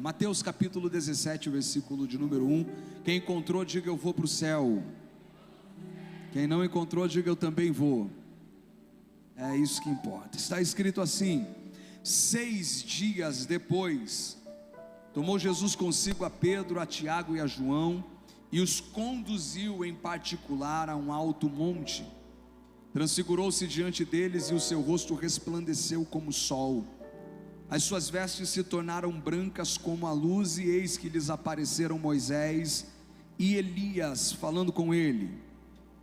Mateus capítulo 17, versículo de número 1. Quem encontrou, diga: eu vou para o céu. Quem não encontrou, diga: eu também vou. É isso que importa. Está escrito assim: 6 dias depois, tomou Jesus consigo a Pedro, a Tiago e a João, e os conduziu em particular a um alto monte. Transfigurou-se diante deles, e o seu rosto resplandeceu como o sol. As suas vestes se tornaram brancas como a luz, e eis que lhes apareceram Moisés e Elias falando com ele.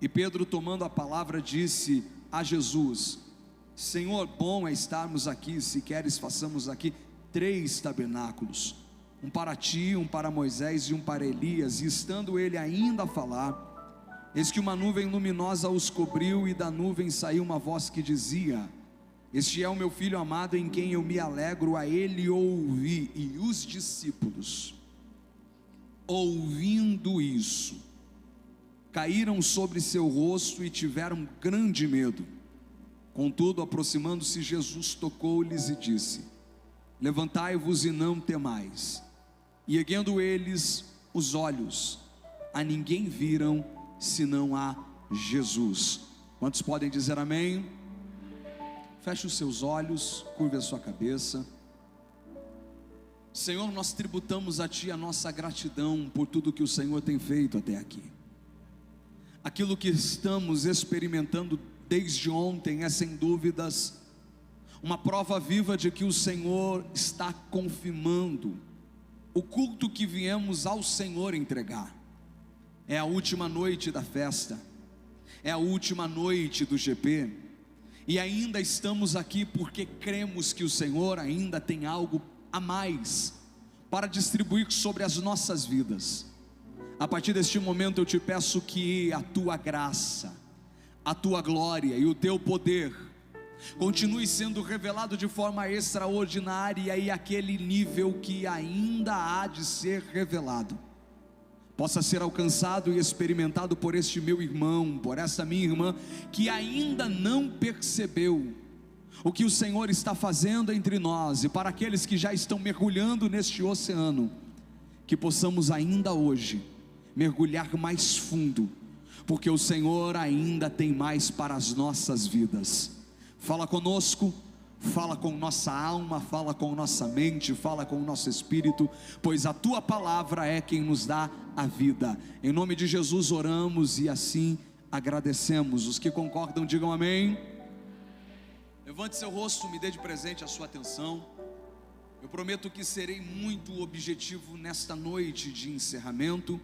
E Pedro, tomando a palavra, disse a Jesus: Senhor, bom é estarmos aqui. Se queres, façamos aqui 3 tabernáculos, um para ti, um para Moisés e um para Elias. E estando ele ainda a falar, eis que uma nuvem luminosa os cobriu, e da nuvem saiu uma voz que dizia: Este é o meu filho amado, em quem eu me alegro, a ele ouvi. E os discípulos, ouvindo isso, caíram sobre seu rosto e tiveram grande medo. Contudo, aproximando-se, Jesus tocou-lhes e disse: Levantai-vos e não temais. E erguendo eles os olhos, a ninguém viram, senão a Jesus. Quantos podem dizer amém? Feche os seus olhos, curve a sua cabeça. Senhor, nós tributamos a Ti a nossa gratidão por tudo que o Senhor tem feito até aqui. Aquilo que estamos experimentando desde ontem é sem dúvidas uma prova viva de que o Senhor está confirmando o culto que viemos ao Senhor entregar. É a última noite da festa, é a última noite do GP, e ainda estamos aqui porque cremos que o Senhor ainda tem algo a mais para distribuir sobre as nossas vidas. A partir deste momento eu te peço que a tua graça, a tua glória e o teu poder continue sendo revelado de forma extraordinária, e aquele nível que ainda há de ser revelado possa ser alcançado e experimentado por este meu irmão, por esta minha irmã, que ainda não percebeu o que o Senhor está fazendo entre nós, e para aqueles que já estão mergulhando neste oceano, que possamos ainda hoje mergulhar mais fundo, porque o Senhor ainda tem mais para as nossas vidas. Fala conosco, fala com nossa alma, fala com nossa mente, fala com o nosso espírito, pois a tua palavra é quem nos dá a vida. Em nome de Jesus oramos e assim agradecemos. Os que concordam digam amém. Levante seu rosto, me dê de presente a sua atenção. Eu prometo que serei muito objetivo nesta noite de encerramento,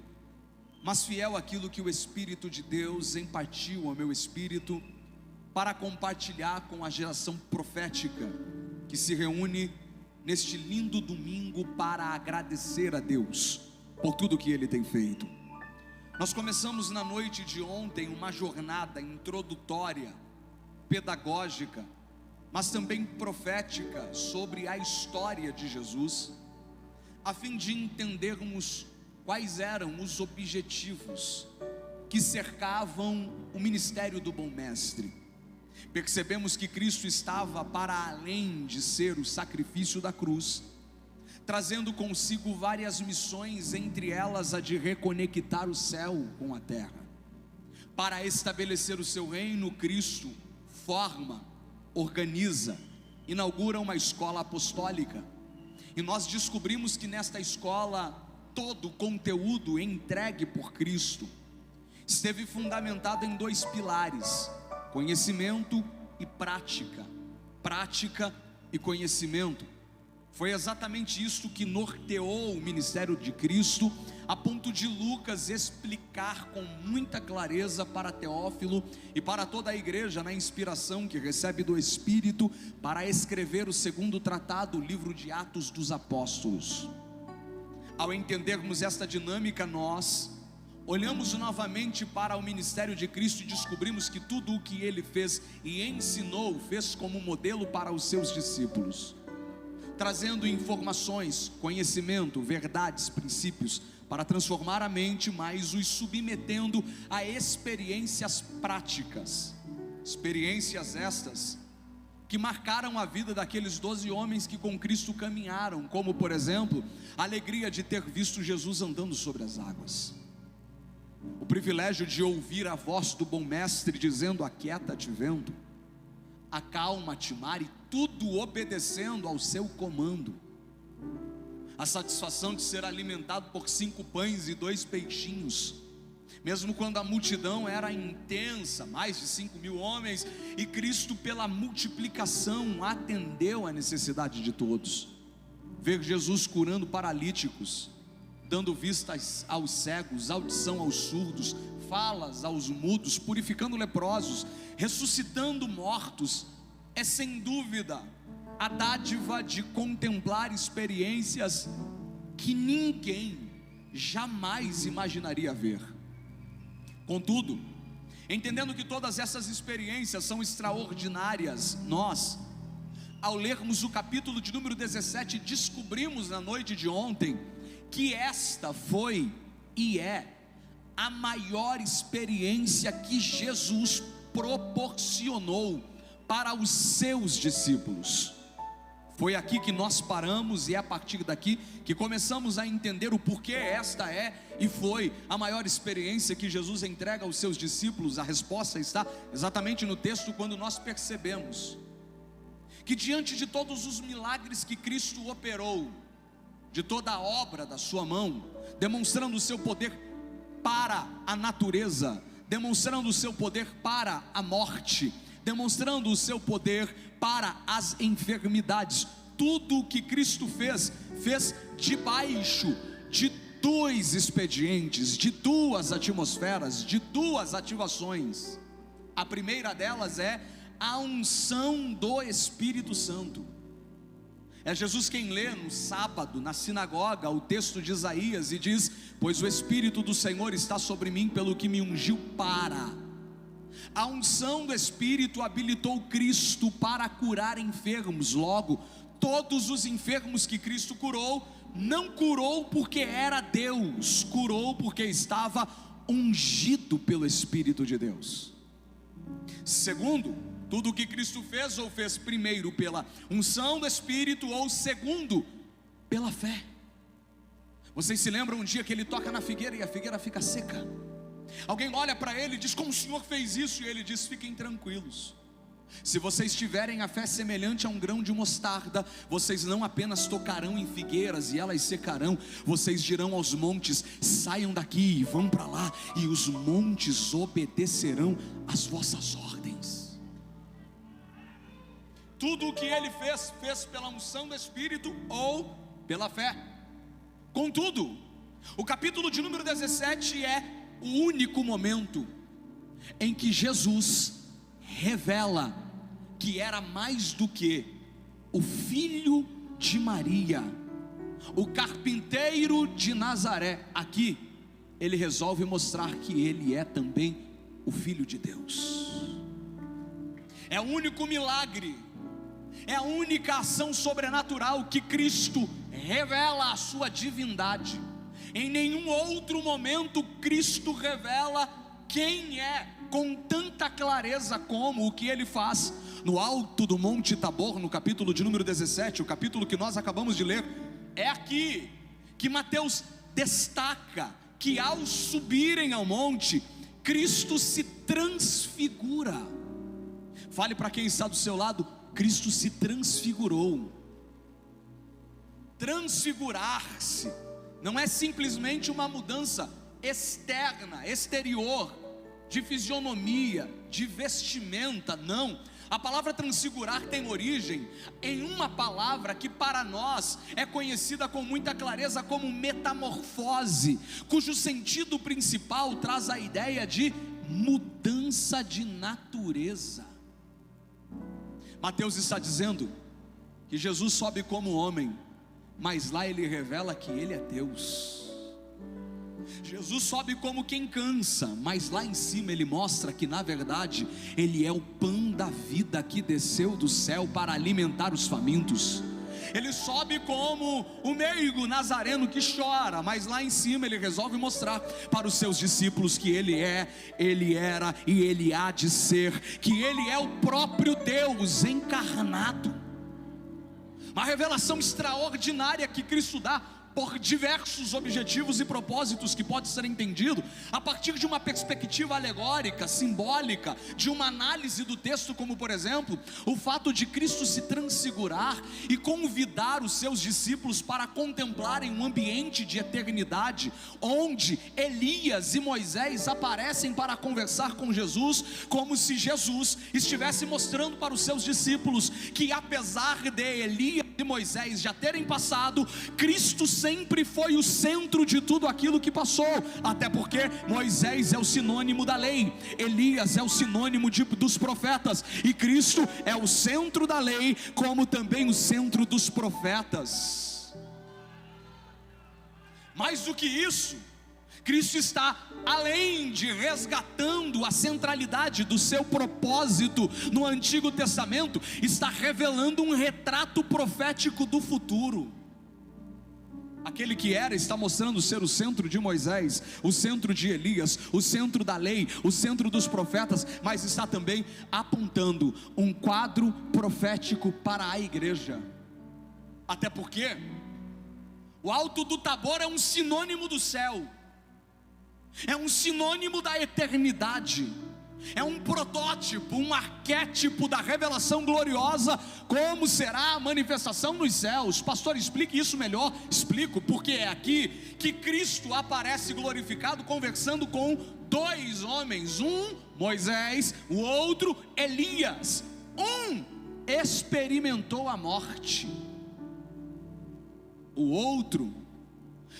mas fiel àquilo que o Espírito de Deus impartiu ao meu espírito para compartilhar com a geração profética que se reúne neste lindo domingo para agradecer a Deus por tudo que Ele tem feito. Nós começamos na noite de ontem uma jornada introdutória, pedagógica, mas também profética sobre a história de Jesus, a fim de entendermos quais eram os objetivos que cercavam o ministério do bom mestre. Percebemos que Cristo estava para além de ser o sacrifício da cruz, trazendo consigo várias missões, entre elas a de reconectar o céu com a terra. Para estabelecer o seu reino, Cristo forma, organiza, inaugura uma escola apostólica, e nós descobrimos que nesta escola todo o conteúdo entregue por Cristo esteve fundamentado em 2 pilares: conhecimento e prática. Prática e conhecimento. Foi exatamente isso que norteou o ministério de Cristo, a ponto de Lucas explicar com muita clareza para Teófilo e para toda a igreja, na inspiração que recebe do Espírito, para escrever o 2º tratado, o livro de Atos dos Apóstolos. Ao entendermos esta dinâmica, nós olhamos novamente para o ministério de Cristo e descobrimos que tudo o que Ele fez e ensinou, fez como modelo para os seus discípulos, trazendo informações, conhecimento, verdades, princípios, para transformar a mente, mas os submetendo a experiências práticas. Experiências estas que marcaram a vida daqueles 12 homens que com Cristo caminharam, como por exemplo, a alegria de ter visto Jesus andando sobre as águas, o privilégio de ouvir a voz do bom mestre dizendo: aquieta-te vento, acalma-te mar, e tudo obedecendo ao seu comando, a satisfação de ser alimentado por 5 pães e 2 peixinhos, mesmo quando a multidão era intensa, mais de 5.000 homens, e Cristo pela multiplicação atendeu a necessidade de todos. Ver Jesus curando paralíticos, dando vistas aos cegos, audição aos surdos, falas aos mudos, purificando leprosos, ressuscitando mortos, é sem dúvida a dádiva de contemplar experiências que ninguém jamais imaginaria ver. Contudo, entendendo que todas essas experiências são extraordinárias, nós, ao lermos o capítulo de número 17, descobrimos na noite de ontem que esta foi e é a maior experiência que Jesus proporcionou para os seus discípulos. Foi aqui que nós paramos, e é a partir daqui que começamos a entender o porquê esta é e foi a maior experiência que Jesus entrega aos seus discípulos. A resposta está exatamente no texto, quando nós percebemos que diante de todos os milagres que Cristo operou, de toda a obra da sua mão, demonstrando o seu poder para a natureza, demonstrando o seu poder para a morte, demonstrando o seu poder para as enfermidades, tudo o que Cristo fez debaixo de 2 expedientes, de 2 atmosferas, de 2 ativações. A primeira delas é a unção do Espírito Santo. É Jesus quem lê no sábado, na sinagoga, o texto de Isaías e diz: pois o Espírito do Senhor está sobre mim, pelo que me ungiu para. A unção do Espírito habilitou Cristo para curar enfermos. Logo, todos os enfermos que Cristo curou, não curou porque era Deus, curou porque estava ungido pelo Espírito de Deus. Segundo, tudo o que Cristo fez, ou fez primeiro pela unção do Espírito, ou segundo, pela fé. Vocês se lembram um dia que ele toca na figueira e a figueira fica seca? Alguém olha para ele e diz: como o Senhor fez isso? E ele diz: fiquem tranquilos, se vocês tiverem a fé semelhante a um grão de mostarda, vocês não apenas tocarão em figueiras e elas secarão, vocês dirão aos montes: saiam daqui e vão para lá, e os montes obedecerão às vossas ordens. Tudo o que ele fez pela unção do Espírito ou pela fé. Contudo, o capítulo de número 17 é o único momento em que Jesus revela que era mais do que o filho de Maria, o carpinteiro de Nazaré. Aqui ele resolve mostrar que ele é também o Filho de Deus. É o único milagre, é a única ação sobrenatural que Cristo revela a sua divindade. Em nenhum outro momento Cristo revela quem é com tanta clareza como o que ele faz no alto do Monte Tabor, no capítulo de número 17, o capítulo que nós acabamos de ler. É aqui que Mateus destaca que ao subirem ao monte, Cristo se transfigura. Fale para quem está do seu lado: Cristo se transfigurou. Transfigurar-se não é simplesmente uma mudança externa, exterior, de fisionomia, de vestimenta, não. A palavra transfigurar tem origem em uma palavra que para nós é conhecida com muita clareza como metamorfose, cujo sentido principal traz a ideia de mudança de natureza. Mateus está dizendo que Jesus sobe como homem, mas lá ele revela que ele é Deus. Jesus sobe como quem cansa, mas lá em cima ele mostra que na verdade ele é o pão da vida que desceu do céu para alimentar os famintos. Ele sobe como o meigo nazareno que chora, mas lá em cima ele resolve mostrar para os seus discípulos que ele é, ele era e ele há de ser, que ele é o próprio Deus encarnado. Uma revelação extraordinária que Cristo dá por diversos objetivos e propósitos, que pode ser entendido a partir de uma perspectiva alegórica, simbólica, de uma análise do texto, como por exemplo, o fato de Cristo se transfigurar e convidar os seus discípulos para contemplarem um ambiente de eternidade, onde Elias e Moisés aparecem para conversar com Jesus, como se Jesus estivesse mostrando para os seus discípulos que, apesar de Elias e Moisés já terem passado, Cristo sempre foi o centro de tudo aquilo que passou, até porque Moisés é o sinônimo da lei, Elias é o sinônimo dos profetas, e Cristo é o centro da lei, como também o centro dos profetas. Mais do que isso, Cristo está, além de resgatando a centralidade do seu propósito no Antigo Testamento, está revelando um retrato profético do futuro. Aquele que era está mostrando ser o centro de Moisés, o centro de Elias, o centro da lei, o centro dos profetas, mas está também apontando um quadro profético para a igreja. Até porque o Alto do Tabor é um sinônimo do céu, é um sinônimo da eternidade, é um protótipo, um arquétipo da revelação gloriosa, como será a manifestação nos céus. Pastor, explique isso melhor. Explico, porque é aqui que Cristo aparece glorificado, conversando com dois homens, um Moisés, o outro Elias. Um experimentou a morte, o outro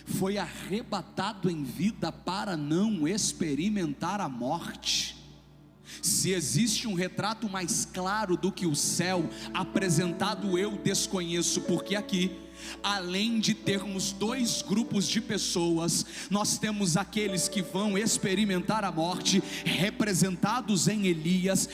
foi arrebatado em vida para não experimentar a morte. Se existe um retrato mais claro do que o céu apresentado, eu desconheço, porque aqui, além de termos dois grupos de pessoas, nós temos aqueles que vão experimentar a morte, representados em Elias,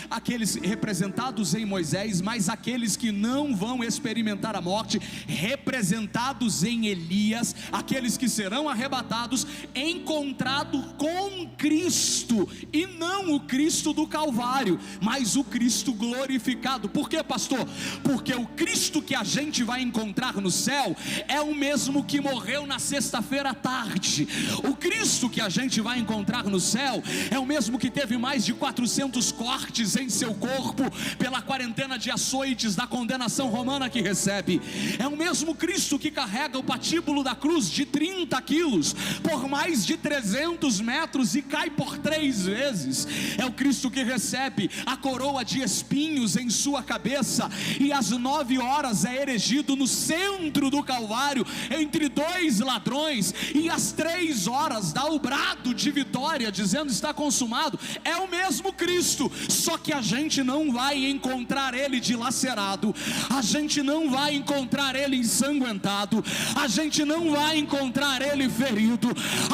aqueles representados em Moisés, mas aqueles que não vão experimentar a morte, representados em Elias, aqueles que serão arrebatados, encontrado com Cristo, e não o Cristo do Calvário, mas o Cristo glorificado. Por quê, pastor? Porque o Cristo que a gente vai encontrar no céu é o mesmo que morreu na sexta-feira à tarde. O Cristo que a gente vai encontrar no céu é o mesmo que teve mais de 400 cortes em seu corpo pela quarentena de açoites da condenação romana que recebe. É o mesmo Cristo que carrega o patíbulo da cruz de 30 quilos por mais de 300 metros e cai por 3 vezes. É o Cristo que recebe a coroa de espinhos em sua cabeça e às 9 horas é erigido no centro do Calvário entre dois ladrões, e às 3 horas dá o brado de vitória dizendo está consumado. É o mesmo Cristo, só que a gente não vai encontrar ele dilacerado, a gente não vai encontrar ele ensanguentado, a gente não vai encontrar ele ferido,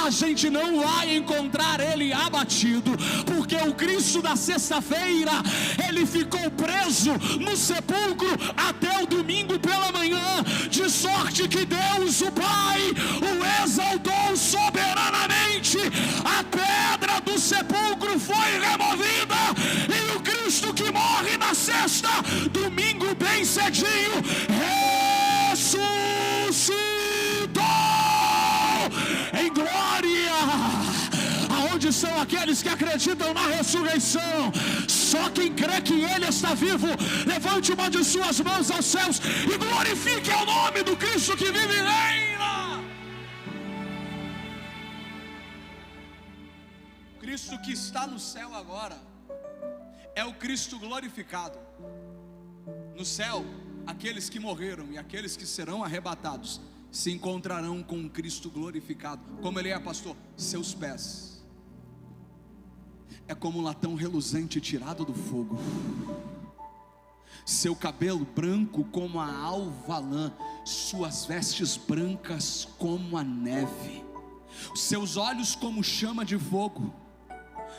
a gente não vai encontrar ele abatido, porque o Cristo da sexta-feira, ele ficou preso no sepulcro até o domingo pela manhã, de sorte que Deus o Pai o exaltou soberanamente. A pedra do sepulcro foi removida e o Cristo que morre na sexta, domingo bem cedinho, ressuscitou em glória. Aonde são aqueles que acreditam na ressurreição? Só quem crê que Ele está vivo, levante uma de suas mãos aos céus e glorifique o nome do Cristo que vive e reina. O Cristo que está no céu agora é o Cristo glorificado. No céu, aqueles que morreram e aqueles que serão arrebatados se encontrarão com o Cristo glorificado. Como Ele é, pastor? Seus pés é como um latão reluzente tirado do fogo, seu cabelo branco como a alva lã, suas vestes brancas como a neve, seus olhos como chama de fogo,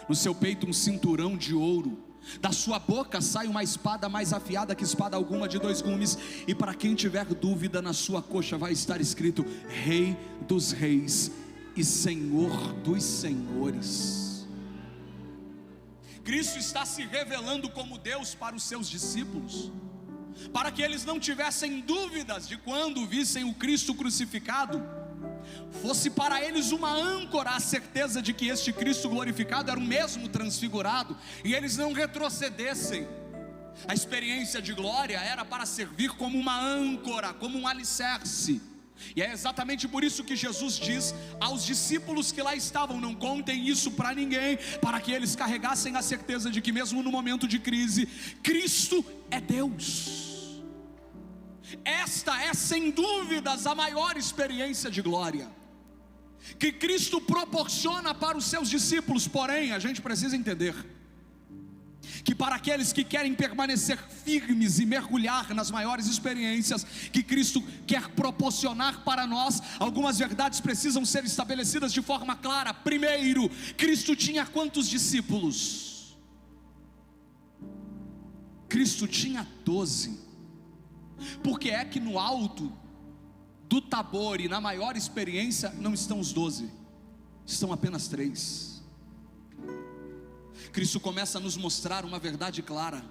no seu peito um cinturão de ouro, Da sua boca sai uma espada mais afiada que espada alguma de 2 gumes, e para quem tiver dúvida, na sua coxa vai estar escrito: Rei dos Reis e Senhor dos Senhores. Cristo está se revelando como Deus para os seus discípulos, para que eles não tivessem dúvidas de quando vissem o Cristo crucificado, fosse para eles uma âncora a certeza de que este Cristo glorificado era o mesmo transfigurado, e eles não retrocedessem. A experiência de glória era para servir como uma âncora, como um alicerce. E é exatamente por isso que Jesus diz aos discípulos que lá estavam: não contem isso para ninguém, para que eles carregassem a certeza de que mesmo no momento de crise, Cristo é Deus. Esta é sem dúvidas a maior experiência de glória que Cristo proporciona para os seus discípulos. Porém, a gente precisa entender que para aqueles que querem permanecer firmes e mergulhar nas maiores experiências que Cristo quer proporcionar para nós, algumas verdades precisam ser estabelecidas de forma clara. Primeiro, Cristo tinha quantos discípulos? Cristo tinha 12. Por que é que no alto do Tabor e na maior experiência não estão os 12? Estão apenas 3. Cristo começa a nos mostrar uma verdade clara: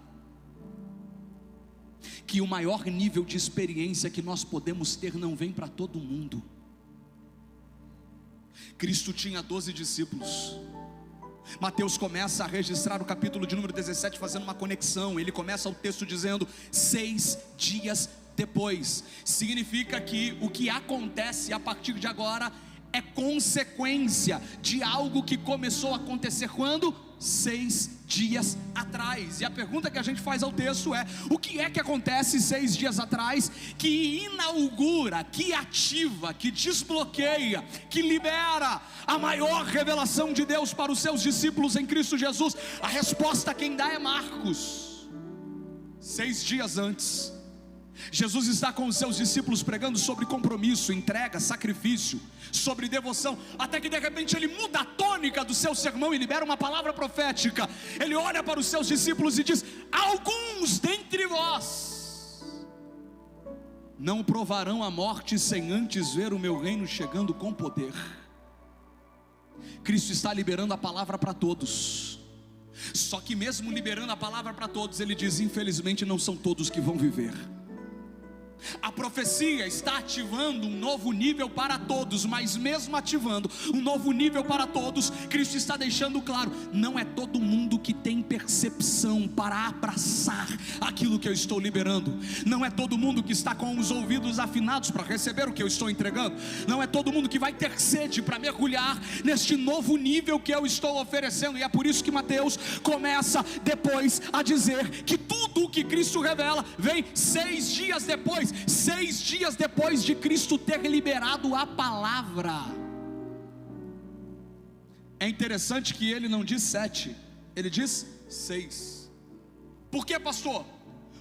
que o maior nível de experiência que nós podemos ter não vem para todo mundo. Cristo tinha 12 discípulos. Mateus começa a registrar o capítulo de número 17 fazendo uma conexão. Ele começa o texto dizendo 6 dias depois. Significa que o que acontece a partir de agora é consequência de algo que começou a acontecer quando? 6 dias atrás. E a pergunta que a gente faz ao texto é: o que é que acontece 6 dias atrás que inaugura, que ativa, que desbloqueia, que libera a maior revelação de Deus para os seus discípulos em Cristo Jesus? A resposta quem dá é Marcos. 6 dias antes, Jesus está com os seus discípulos pregando sobre compromisso, entrega, sacrifício, sobre devoção, até que de repente ele muda a tônica do seu sermão e libera uma palavra profética. Ele olha para os seus discípulos e diz: alguns dentre vós não provarão a morte sem antes ver o meu reino chegando com poder. Cristo está liberando a palavra para todos, só que mesmo liberando a palavra para todos, ele diz: infelizmente não são todos que vão viver. A profecia está ativando um novo nível para todos, mas mesmo ativando um novo nível para todos, Cristo está deixando claro: não é todo mundo que tem percepção para abraçar aquilo que eu estou liberando. Não é todo mundo que está com os ouvidos afinados para receber o que eu estou entregando. Não é todo mundo que vai ter sede para mergulhar neste novo nível que eu estou oferecendo. E é por isso que Mateus começa depois a dizer que tudo o que Cristo revela vem 6 dias depois. 6 dias depois de Cristo ter liberado a palavra. É interessante que ele não diz 7, ele diz 6. Por que, pastor?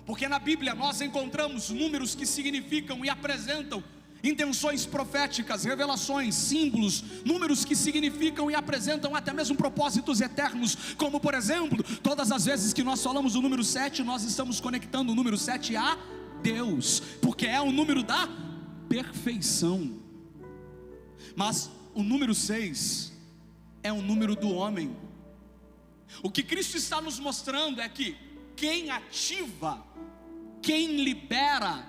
Porque na Bíblia nós encontramos números que significam e apresentam intenções proféticas, revelações, símbolos, números que significam e apresentam até mesmo propósitos eternos, como por exemplo, todas as vezes que nós falamos do número 7, nós estamos conectando o número 7 a Deus, porque é o número da perfeição. Mas o número 6 é o número do homem. O que Cristo está nos mostrando é que quem ativa, quem libera,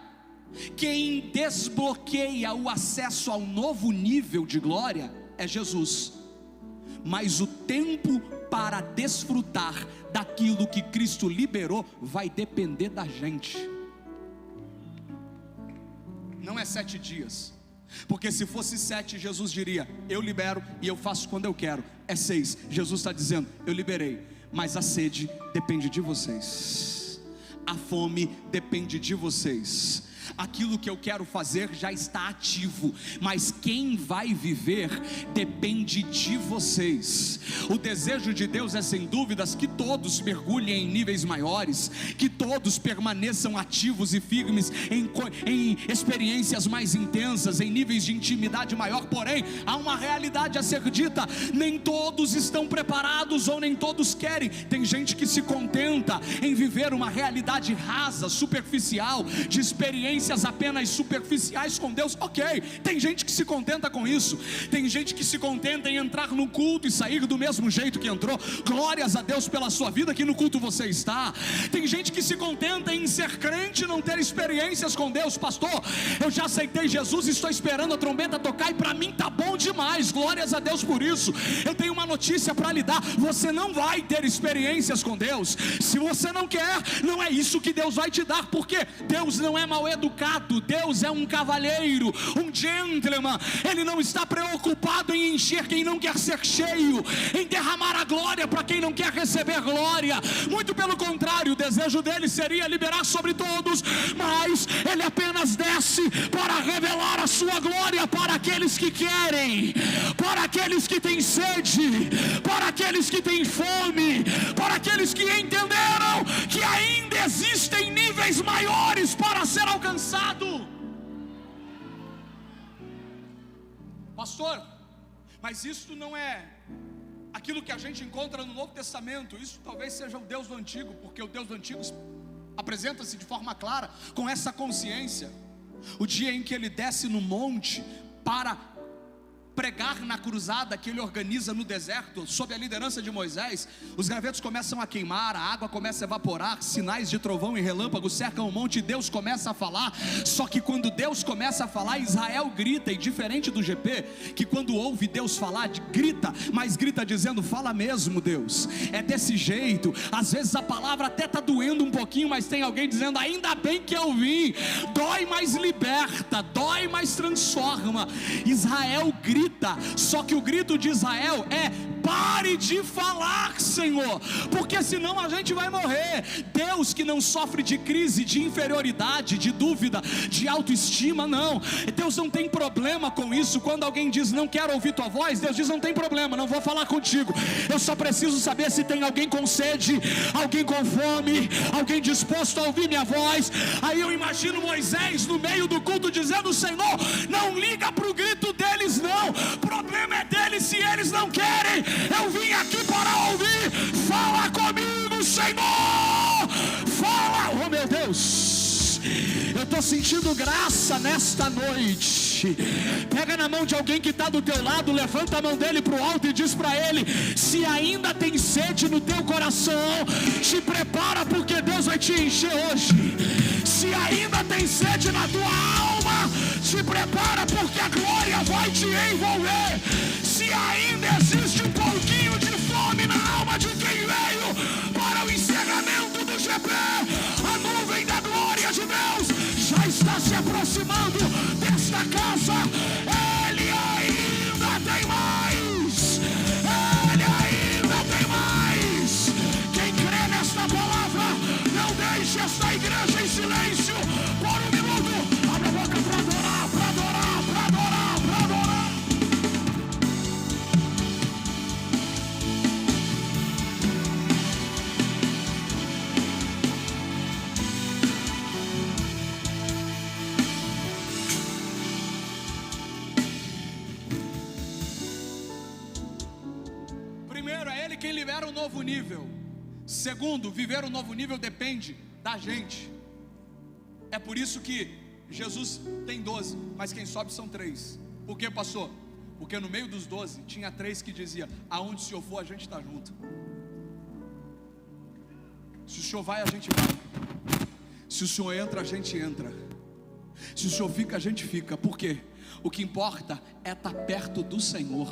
quem desbloqueia o acesso ao novo nível de glória é Jesus. Mas o tempo para desfrutar daquilo que Cristo liberou vai depender da gente. Não é 7 dias, porque se fosse 7, Jesus diria: eu libero e eu faço quando eu quero. É 6, Jesus está dizendo: eu liberei, mas a sede depende de vocês, a fome depende de vocês, Aquilo que eu quero fazer já está ativo, mas quem vai viver depende de vocês. O desejo de Deus é sem dúvidas que todos mergulhem em níveis maiores, que todos permaneçam ativos e firmes em experiências mais intensas, em níveis de intimidade maior. Porém, há uma realidade a ser dita: nem todos estão preparados, ou nem todos querem. Tem gente que se contenta em viver uma realidade rasa, superficial, de experiências apenas superficiais com Deus. Ok, tem gente que se contenta com isso. Tem gente que se contenta em entrar no culto e sair do mesmo jeito que entrou. Glórias a Deus pela sua vida, que no culto você está. Tem gente que se contenta em ser crente e não ter experiências com Deus. Pastor, eu já aceitei Jesus, estou esperando a trombeta tocar e para mim tá bom demais. Glórias a Deus por isso. Eu tenho uma notícia para lhe dar: você não vai ter experiências com Deus. Se você não quer, não é isso que Deus vai te dar, porque Deus não é mal educado. Deus é um cavalheiro, um gentleman. Ele não está preocupado em encher quem não quer ser cheio, em derramar a glória para quem não quer receber glória. Muito pelo contrário, o desejo dele seria liberar sobre todos, mas ele apenas desce para revelar a sua glória para aqueles que querem, para aqueles que têm sede, para aqueles que têm fome, para aqueles que entenderam que ainda existem níveis maiores para ser alcançado. Pastor, mas isso não é aquilo que a gente encontra no Novo Testamento. Isso talvez seja o Deus do Antigo, porque o Deus do Antigo apresenta-se de forma clara, com essa consciência. O dia em que ele desce no monte para pregar na cruzada que ele organiza no deserto, sob a liderança de Moisés, os gravetos começam a queimar, a água começa a evaporar, sinais de trovão e relâmpago cercam o monte, e Deus começa a falar. Só que quando Deus começa a falar, Israel grita, e diferente do GP, que quando ouve Deus falar, grita, mas grita dizendo: fala mesmo, Deus, é desse jeito. Às vezes a palavra até está doendo um pouquinho, mas tem alguém dizendo: ainda bem que eu vim. Dói, mas liberta, dói, mas transforma. Israel grita, só que o grito de Israel é: pare de falar, Senhor, porque senão a gente vai morrer. Deus que não sofre de crise, de inferioridade, de dúvida, de autoestima, não. Deus não tem problema com isso. Quando alguém diz: não quero ouvir tua voz, Deus diz: não tem problema, não vou falar contigo. Eu só preciso saber se tem alguém com sede, alguém com fome, alguém disposto a ouvir minha voz. Aí eu imagino Moisés no meio do culto dizendo: Senhor, não liga para o grito deles não, o problema é deles se eles não querem. Eu vim aqui para ouvir. Fala comigo, Senhor, fala. Oh meu Deus, eu estou sentindo graça nesta noite. Pega na mão de alguém que está do teu lado, levanta a mão dele para o alto e diz para ele: se ainda tem sede no teu coração, te prepara, porque Deus vai te encher hoje. Se ainda tem sede na tua alma, te prepara, porque a glória vai te envolver. Se ainda existe um pouquinho de fome na alma de quem veio para o encerramento do GP, a nuvem da glória de Deus já está se aproximando desta casa. Ele ainda tem mais, ele ainda tem mais. Quem crê nesta palavra, não deixe esta igreja em silêncio por um minuto. Abre a boca para adorar, para adorar, para adorar, para adorar. Primeiro, é Ele quem libera um novo nível. Segundo, viver um novo nível depende da gente. É por isso que Jesus tem 12, mas quem sobe são 3. Por que, pastor? Porque no meio dos 12 tinha 3 que dizia: aonde o Senhor for, a gente está junto. Se o Senhor vai, a gente vai. Se o Senhor entra, a gente entra. Se o Senhor fica, a gente fica. Por quê? O que importa é estar perto do Senhor.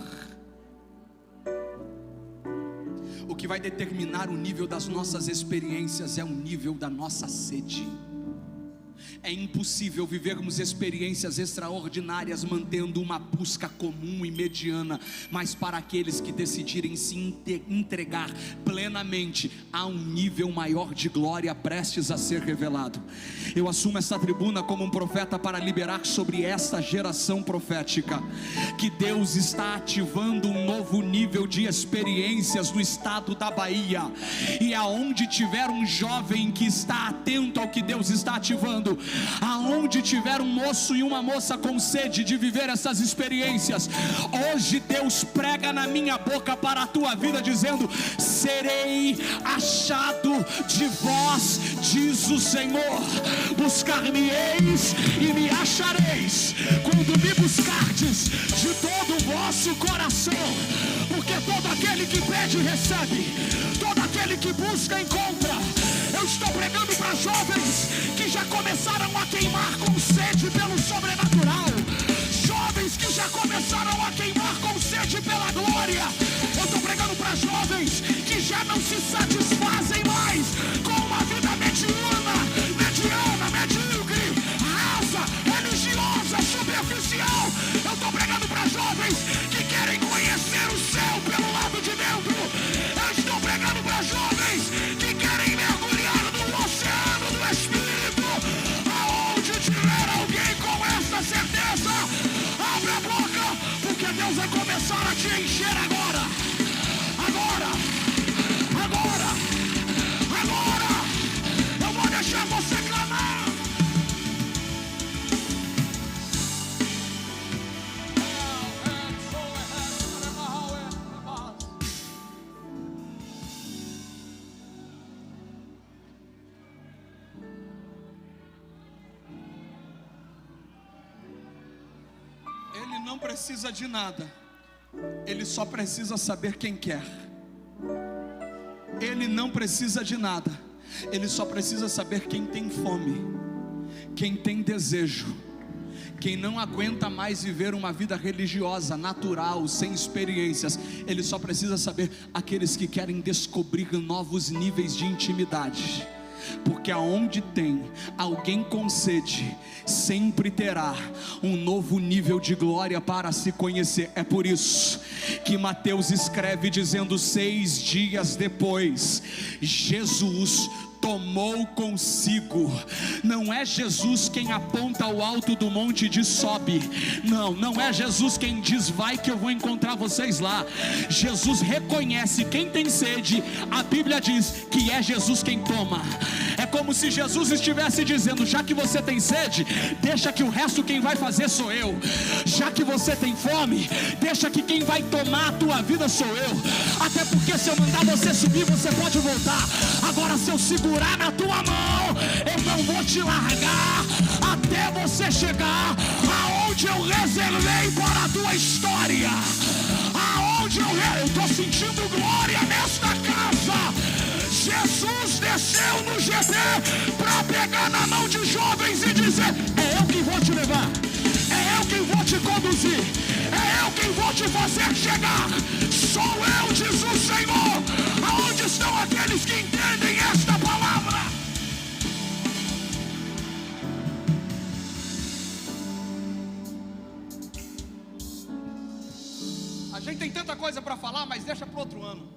O que vai determinar o nível das nossas experiências é o nível da nossa sede, É impossível vivermos experiências extraordinárias mantendo uma busca comum e mediana, mas para aqueles que decidirem se entregar plenamente, há um nível maior de glória prestes a ser revelado. Eu assumo esta tribuna como um profeta para liberar sobre esta geração profética que Deus está ativando um novo nível de experiências no estado da Bahia, e aonde tiver um jovem que está atento ao que Deus está ativando, aonde tiver um moço e uma moça com sede de viver essas experiências, hoje Deus prega na minha boca para a tua vida dizendo: serei achado de vós, diz o Senhor. Buscar-me-eis e me achareis, quando me buscardes de todo o vosso coração, porque todo aquele que pede recebe, todo aquele que busca encontra. Eu estou pregando para jovens que já começaram a queimar com sede pelo sobrenatural, jovens que já começaram a queimar com sede pela glória. Eu estou pregando para jovens que já não se satisfazem mais com uma vida mediana, medíocre, rasa, religiosa, superficial. Eu estou pregando para jovens que querem conhecer o céu pelo lado de dentro. Eu estou pregando para jovens que querem mergulhar no oceano do Espírito. Aonde tiver alguém com essa certeza, abre a boca, porque Deus vai começar a te encher agora. Eu vou deixar você clamar. Ele não precisa de nada, ele só precisa saber quem quer. Ele não precisa de nada, ele só precisa saber quem tem fome, quem tem desejo, quem não aguenta mais viver uma vida religiosa, natural, sem experiências. Ele só precisa saber aqueles que querem descobrir novos níveis de intimidade. Porque aonde tem alguém com sede, sempre terá um novo nível de glória para se conhecer. É por isso que Mateus escreve dizendo: 6 dias depois, Jesus tomou consigo. Não é Jesus quem aponta ao alto do monte e diz: sobe. Não é Jesus quem diz: vai que eu vou encontrar vocês lá. Jesus reconhece quem tem sede. A Bíblia diz que é Jesus quem toma. É como se Jesus estivesse dizendo: já que você tem sede, deixa que o resto quem vai fazer sou eu. Já que você tem fome, deixa que quem vai tomar a tua vida sou eu. Até porque se eu mandar você subir, você pode voltar. Agora se eu segurar na tua mão, eu não vou te largar até você chegar aonde eu reservei para a tua história. Aonde eu estou sentindo glória nesta casa. Jesus desceu no GT para pegar na mão de jovens e dizer: é eu quem vou te levar, é eu quem vou te conduzir, é eu quem vou te fazer chegar. Sou eu, diz o Senhor. Aonde estão aqueles que entendem esta palavra? A gente tem tanta coisa para falar, mas deixa para outro ano,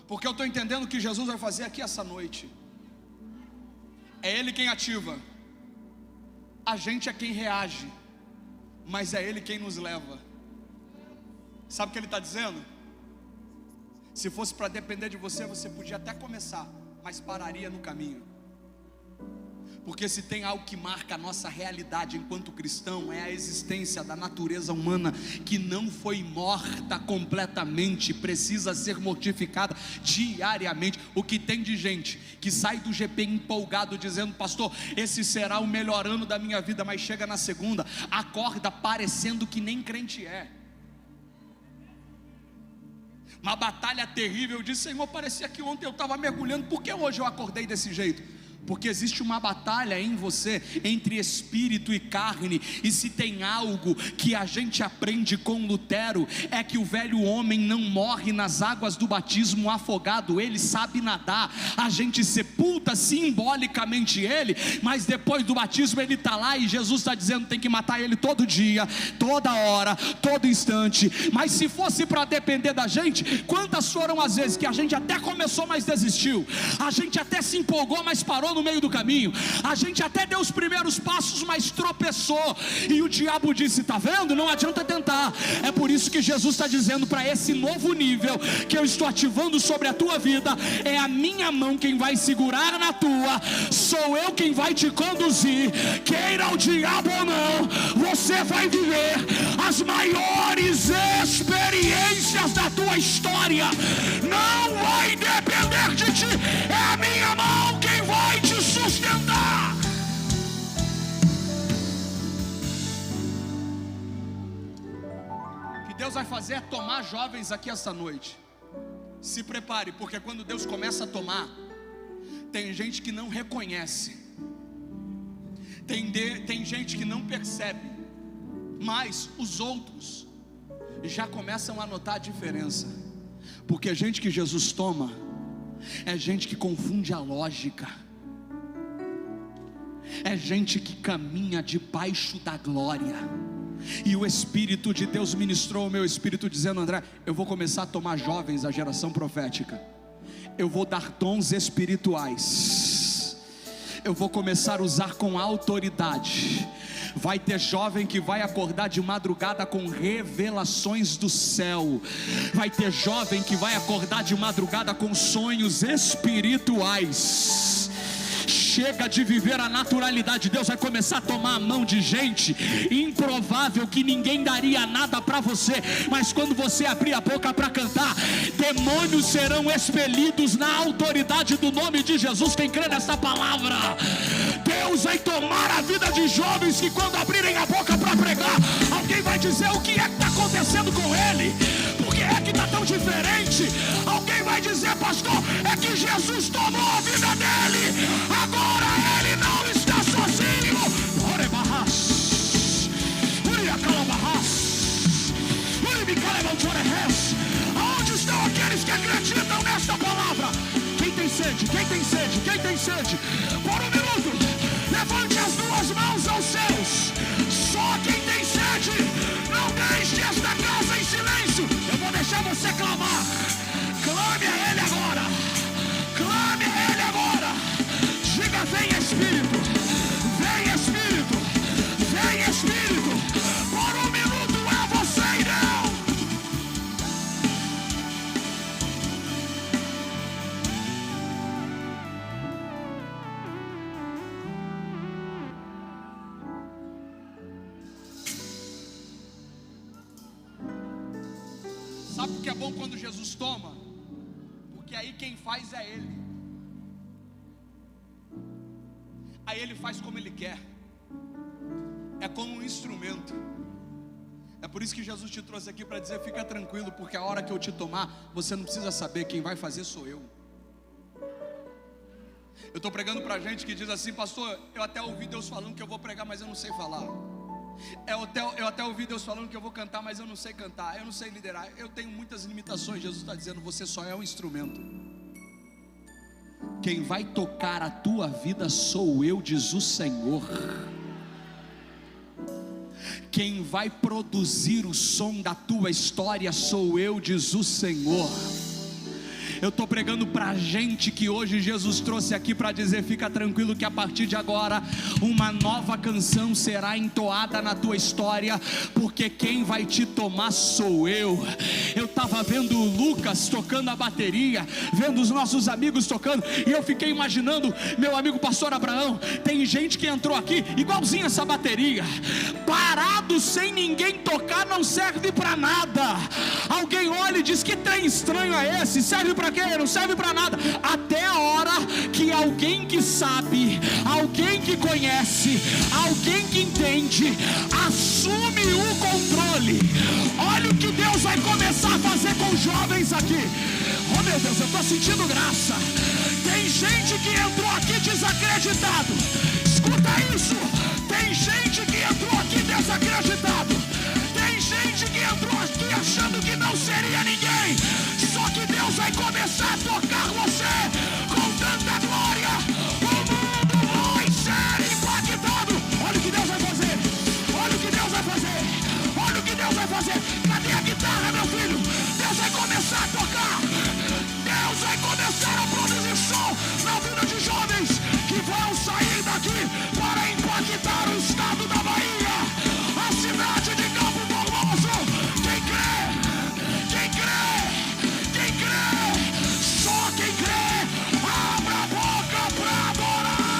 porque eu estou entendendo o que Jesus vai fazer aqui essa noite. É Ele quem ativa, a gente é quem reage, mas é Ele quem nos leva. Sabe o que Ele está dizendo? Se fosse para depender de você, você podia até começar, mas pararia no caminho. Porque se tem algo que marca a nossa realidade enquanto cristão, é a existência da natureza humana, que não foi morta completamente, precisa ser mortificada diariamente. O que tem de gente que sai do GP empolgado dizendo: pastor, esse será o melhor ano da minha vida, mas chega na segunda, acorda parecendo que nem crente é. Uma batalha terrível. Eu disse: Senhor, parecia que ontem eu estava mergulhando, por que hoje eu acordei desse jeito? Porque existe uma batalha em você, entre espírito e carne, e se tem algo que a gente aprende com Lutero, é que o velho homem não morre nas águas do batismo afogado, ele sabe nadar, a gente sepulta simbolicamente ele, mas depois do batismo ele está lá, e Jesus está dizendo tem que matar ele todo dia, toda hora, todo instante. Mas se fosse para depender da gente, quantas foram as vezes que a gente até começou, mas desistiu, a gente até se empolgou, mas parou no meio do caminho, a gente até deu os primeiros passos, mas tropeçou, e o diabo disse, está vendo, não adianta tentar. É por isso que Jesus está dizendo, para esse novo nível que eu estou ativando sobre a tua vida, é a minha mão quem vai segurar na tua, sou eu quem vai te conduzir, queira o diabo ou não, você vai viver as maiores experiências da tua história, não vai depender de ti, é a minha mão quem vai te sustentar. O que Deus vai fazer é tomar jovens aqui esta noite. Se prepare, porque quando Deus começa a tomar, tem gente que não reconhece, tem gente que não percebe, mas os outros já começam a notar a diferença. Porque a gente que Jesus toma é gente que confunde a lógica, é gente que caminha debaixo da glória. E o Espírito de Deus ministrou o meu espírito dizendo, André, eu vou começar a tomar jovens da geração profética, eu vou dar dons espirituais, eu vou começar a usar com autoridade. Vai ter jovem que vai acordar de madrugada com revelações do céu, vai ter jovem que vai acordar de madrugada com sonhos espirituais. Chega de viver a naturalidade. Deus vai começar a tomar a mão de gente improvável, que ninguém daria nada para você, mas quando você abrir a boca para cantar, demônios serão expelidos na autoridade do nome de Jesus. Quem crê nessa palavra, Deus vai tomar a vida de jovens que quando abrirem a boca para pregar, alguém vai dizer, o que é que está acontecendo com ele? Por que é que está tão diferente? Alguém vai dizer, pastor, é que Jesus tomou a vida dele, agora ele não está sozinho. Aonde estão aqueles que acreditam nesta palavra? Quem tem sede? Quem tem sede? Quem tem sede? Por um minuto, levante as duas mãos aos céus. Só quem tem sede, não deixe esta casa em silêncio. Eu vou deixar você clamar. Clame a Ele agora. Clame a Ele agora. Diga, vem Espírito. Vem Espírito. Vem Espírito. Por um minuto é você e não. Sabe o que é bom quando Jesus toma? Porque aí quem faz é Ele. Aí Ele faz como Ele quer. É como um instrumento. É por isso que Jesus te trouxe aqui para dizer, fica tranquilo, porque a hora que eu te tomar, você não precisa saber, quem vai fazer sou eu. Eu estou pregando para gente que diz assim, pastor, eu até ouvi Deus falando que eu vou pregar, mas eu não sei falar. Eu até ouvi Deus falando que eu vou cantar, mas eu não sei cantar, eu não sei liderar, eu tenho muitas limitações. Jesus está dizendo, você só é um instrumento. Quem vai tocar a tua vida sou eu, diz o Senhor. Quem vai produzir o som da tua história sou eu, diz o Senhor. Eu estou pregando para gente que hoje Jesus trouxe aqui para dizer, fica tranquilo que a partir de agora uma nova canção será entoada na tua história, porque quem vai te tomar sou eu. Eu estava vendo o Lucas tocando a bateria, vendo os nossos amigos tocando, e eu fiquei imaginando, meu amigo pastor Abraão, tem gente que entrou aqui igualzinho essa bateria, parado sem ninguém tocar, não serve para nada. Alguém olha e diz, que trem estranho é esse? Serve para quê? Não serve para nada. Até a hora que alguém que sabe, alguém que conhece, alguém que entende, assume o controle. Olha o que Deus vai começar a fazer com jovens aqui. Oh meu Deus, eu estou sentindo graça. Tem Tem gente que entrou aqui desacreditado. Escuta isso. Tem gente que entrou aqui desacreditado. Tem gente que entrou aqui achando que não seria ninguém. Só que Deus vai começar a tocar você com tanta glória. O mundo vai ser impactado. Olha o que Deus vai fazer. Olha o que Deus vai fazer. Olha o que Deus vai fazer. Cadê a guitarra, meu filho? Deus vai começar a tocar. Deus vai começar a produzir som na vida de jovens que vão sair daqui para impactar o estado da Bahia, a cidade de Campo Formoso. Quem crê? Quem crê? Quem crê? Só quem crê, abra a boca para adorar.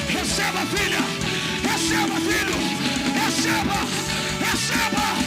Receba, filha, receba, filho, receba, receba.